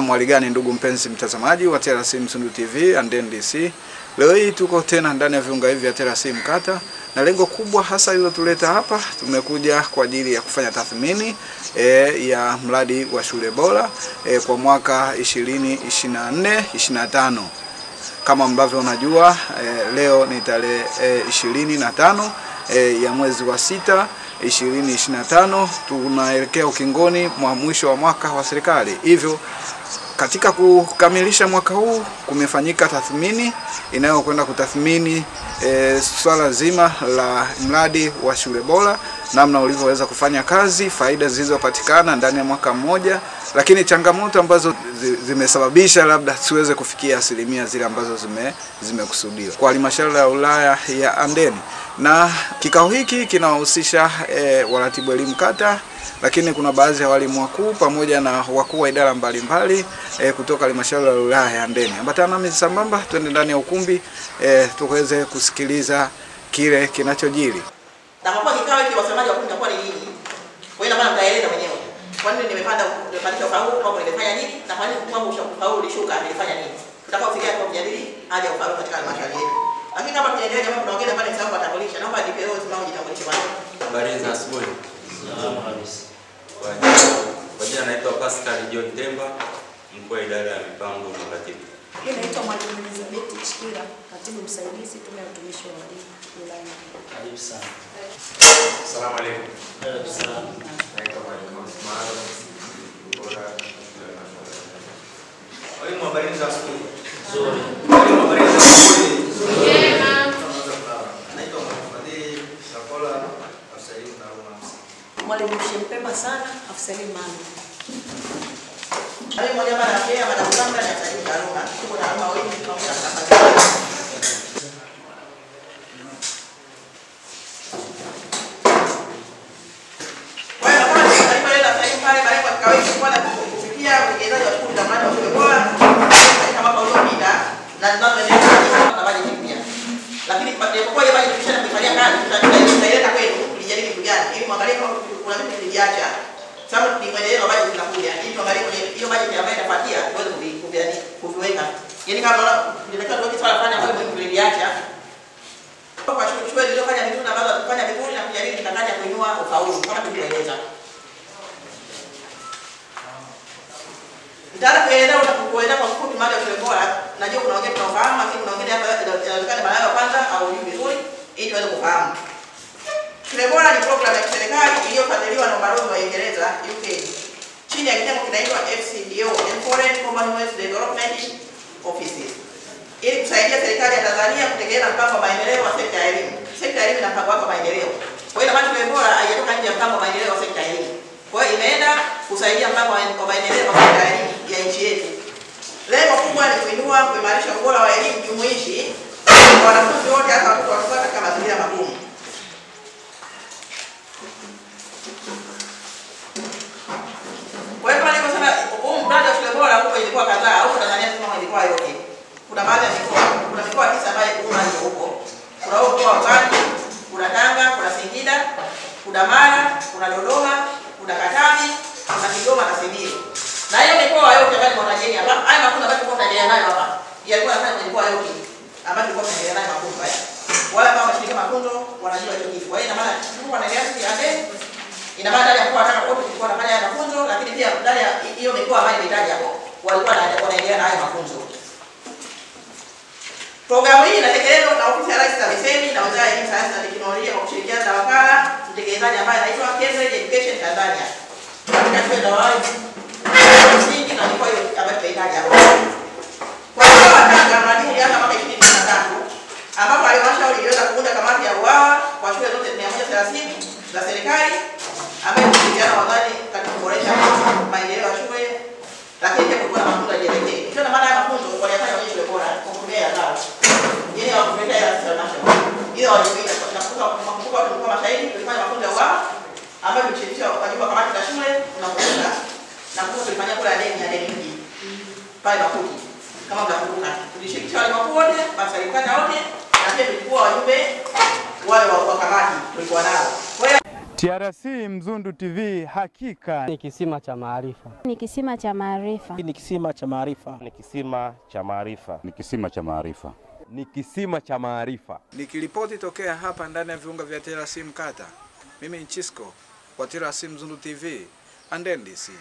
Hali gani ndugu mpenzi mtazamaji wa TRC Msundu TV and NDC. Leo hii tuko tena ndani ya viunga hivi vya TRC Mkata, na lengo kubwa hasa lililotuleta hapa, tumekuja kwa ajili ya kufanya tathmini ya mradi wa shule bora kwa mwaka 2024-25. Kama ambavyo unajua, leo ni tarehe 25 ya mwezi wa 6 2025, tunaelekea ukingoni mwa mwisho wa mwaka wa serikali. Hivyo katika kukamilisha mwaka huu kumefanyika tathmini inayokwenda kutathmini swala zima la mradi wa shule bora, namna ulivyoweza kufanya kazi, faida zilizopatikana ndani ya mwaka mmoja, lakini changamoto ambazo zimesababisha labda siweze kufikia asilimia zile ambazo zimekusudiwa kwa halmashauri ya wilaya ya Handeni. Na kikao hiki kinawahusisha waratibu elimu kata, lakini kuna baadhi ya walimu wakuu pamoja na wakuu wa idara mbalimbali kutoka halmashauri ya wilaya ya Handeni. Ambatana nami sambamba, twende ndani ya ukumbi tuweze kusikiliza kile kinachojiri. Na kwa kikao hiki wasemaji wakuu nitakuwa ni nini? Kwa hiyo maana mtaeleza wenyewe. Kwa nini nimepandisha ufaulu, kwa nilifanya nini, na kwa nini kwangu ufaulu ulishuka, nilifanya nini? Tutakaofikia kwa kujadili hali ya ufaulu katika halmashauri yetu. Lakini kama tunaendelea jambo tunaongea pale sababu atambulisha. Naomba nipe leo simamo jitambulishe bwana. Habari za asubuhi. Salama kabisa. Kwa jina naitwa Pascal John Temba, mkuu wa idara ya mipango na katibu. Mimi naitwa Mwalimu Elizabeth Chikira, katibu msaidizi tume ya utumishi wa walimu wilaya. Karibu sana. Asalamu alaykum. Karibu sana. Naitwa Mwalimu Osman. Walimu habari za asubuhi. Nzuri. Walimu habari za asubuhi. Njema. Naitwa Mwalimu Shakola, afisa elimu na taaluma. Mwalimu Shempemba sana, afisa elimu maalum. Mwalimu mmoja bana pia madamkanga na afisa elimu taaluma. Tuko na taaluma wengi tunaongea na nafasi. Lakini kwa hiyo bali tukisha kufanya kazi tutaileta kwenu kulijadili kitu gani ili muangalie kama kuna vitu viliacha sababu ni mwendeleo bali tunakuja ili tuangalie kwenye hiyo bajeti ambayo inafuatia tuweze kuviweka. Yaani kama unaona tunataka tuweke swala fulani ambayo tuliacha kwa shule zilizofanya vizuri na baadhi kufanya vizuri na kujadili mikakati ya kuinua ufaulu kama tulivyoeleza. Nitaka kueleza utakueleza kwa kifupi mada ya shule bora. Najua kuna wengine tunafahamu lakini kuna wengine hapa inawezekana baada ya kwanza au hivi vizuri ili tuweze kufahamu. Shule bora ni program ya serikali iliyofadhiliwa na ubalozi wa Uingereza UK chini ya kitengo kinaitwa FCDO, Foreign Commonwealth Development Offices, ili kusaidia serikali ya Tanzania kutekeleza mpango wa maendeleo wa sekta ya elimu. Sekta ya elimu ina mpango wake wa maendeleo. Kwa hiyo shule bora haijatoka nje ya mpango wa maendeleo wa sekta ya elimu. Kwa hiyo imeenda kusaidia mpango wa maendeleo wa sekta ya elimu ya nchi yetu. Lengo kubwa ni kuimarisha ubora wa elimu jumuishi kwa wanafunzi wote hasa watoto wa katika mazingira magumu. Kwa hiyo pale sana mradi wa shule bora huko ilikuwa kadhaa, huko Tanzania kama ilikuwa yote. Kuna baadhi ya mikoa, kuna mikoa 9 ambayo kuna huko. Kuna mkoa wa Pwani, kuna Tanga, kuna Singida, kuna Mara, kuna Dodoma, kuna Katavi, kuna Kigoma na Simiyu. Na hiyo mikoa yote ambayo tunajeni hapa, haya mafunzo ambayo tulikuwa tunaendelea nayo hapa, yalikuwa yanafanya kwenye mikoa yote ambayo tulikuwa tunaendelea nayo mafunzo haya. Wala kama washirika mafunzo wanajua hicho kitu. Kwa hiyo ina maana tulikuwa tunaendelea sisi Handeni, ina maana ndani ya mkoa hata wote tulikuwa tunafanya haya mafunzo, lakini pia ndani ya hiyo mikoa ambayo imetaja hapo walikuwa wanaendelea na haya mafunzo. Programu hii inatekelezwa na ofisi ya Rais TAMISEMI na Wizara ya Elimu, Sayansi na Teknolojia kwa kushirikiana na wakala mtekelezaji ambaye anaitwa Cambridge Education Tanzania. Katika shule za awali msingi na mikoa hiyo ambayo tunahitaji hapo. Kwa hiyo Tanga mradi ulianza mwaka 2023 ambapo halmashauri iliweza kuunda kamati ya uwawa kwa shule zote 130 za serikali ambayo kushirikiana na wadau katika kuboresha maendeleo ya shule, lakini pia kulikuwa na mafunzo ya JLK. Hiyo na maana ya mafunzo waliyafanya kwenye shule bora kwa kutumia ya zao. Yeye wakupeleka ya halmashauri. Ile walipoita nakumbuka tulikuwa mashahidi tulifanya mafunzo ya uwawa ambayo tulishirikisha wajibu wa kamati za shule na kuunda na kwa tulifanya kula Handeni mji pale Makuti. Kama mnakumbuka tulishirikisha wale wakuu wote, maserikali wote na pia tulikuwa wajumbe wale wa kamati tulikuwa nao. Kwa hiyo TRC Mzundu TV, hakika ni kisima cha maarifa. Ni kisima cha maarifa. Ni kisima cha maarifa. Ni kisima cha maarifa. Ni kisima cha maarifa. Ni kisima cha maarifa. Nikiripoti tokea hapa ndani ya viunga vya TRC Mkata, mimi ni Chisco wa TRC Mzundu TV, and NDC.